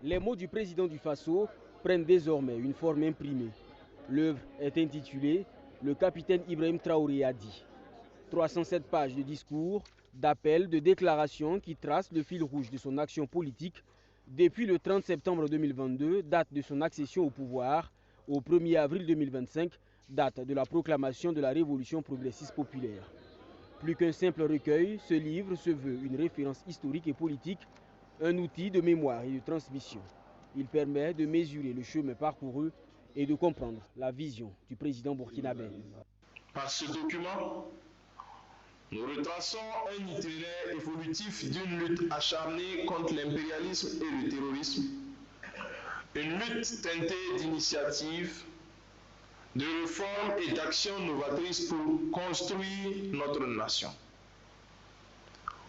Les mots du président du Faso prennent désormais une forme imprimée. L'œuvre est intitulée « Le capitaine Ibrahim Traoré a dit ». 307 pages de discours, d'appels, de déclarations qui tracent le fil rouge de son action politique depuis le 30 septembre 2022, date de son accession au pouvoir, au 1er avril 2025, date de la proclamation de la révolution progressiste populaire. Plus qu'un simple recueil, ce livre se veut une référence historique et politique, un outil de mémoire et de transmission. Il permet de mesurer le chemin parcouru et de comprendre la vision du président burkinabé. Par ce document, nous retraçons un itinéraire évolutif d'une lutte acharnée contre l'impérialisme et le terrorisme, une lutte teintée d'initiatives, de réformes et d'actions novatrices pour construire notre nation.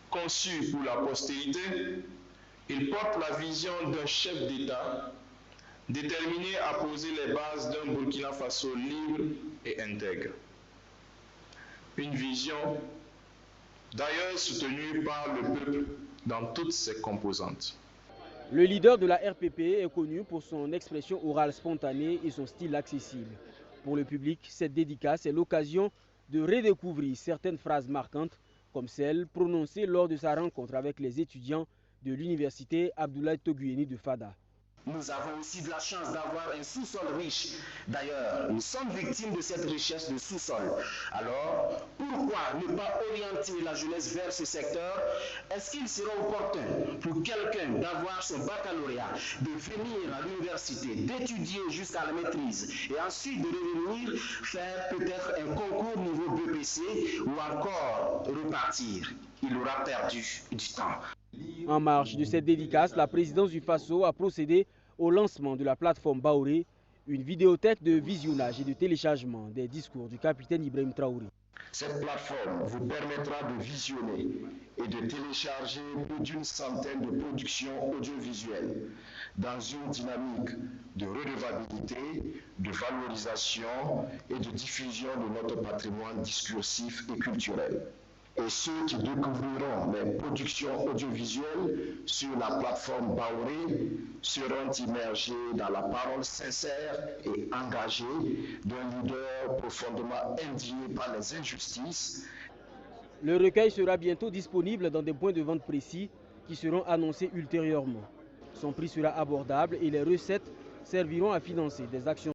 Conçu pour la postérité, il porte la vision d'un chef d'État déterminé à poser les bases d'un Burkina Faso libre et intègre. Une vision d'ailleurs soutenue par le peuple dans toutes ses composantes. Le leader de la RPP est connu pour son expression orale spontanée et son style accessible. Pour le public, cette dédicace est l'occasion de redécouvrir certaines phrases marquantes, comme celle prononcée lors de sa rencontre avec les étudiants de l'université Abdoulaye Togouyeni de Fada. Nous avons aussi de la chance d'avoir un sous-sol riche. D'ailleurs, nous sommes victimes de cette richesse de sous-sol. Alors, pourquoi ne pas orienter la jeunesse vers ce secteur? Est-ce qu'il sera opportun pour quelqu'un d'avoir son baccalauréat, de venir à l'université, d'étudier jusqu'à la maîtrise et ensuite de revenir faire peut-être un concours niveau BPC ou encore repartir? Il aura perdu du temps. En marge de cette dédicace, la présidence du Faso a procédé au lancement de la plateforme Baoré, une vidéothèque de visionnage et de téléchargement des discours du capitaine Ibrahim Traoré. Cette plateforme vous permettra de visionner et de télécharger plus d'une centaine de productions audiovisuelles dans une dynamique de redevabilité, de valorisation et de diffusion de notre patrimoine discursif et culturel. Et ceux qui découvriront les productions audiovisuelles sur la plateforme Baoré seront immergés dans la parole sincère et engagée d'un leader profondément indigné par les injustices. Le recueil sera bientôt disponible dans des points de vente précis qui seront annoncés ultérieurement. Son prix sera abordable et les recettes serviront à financer des actions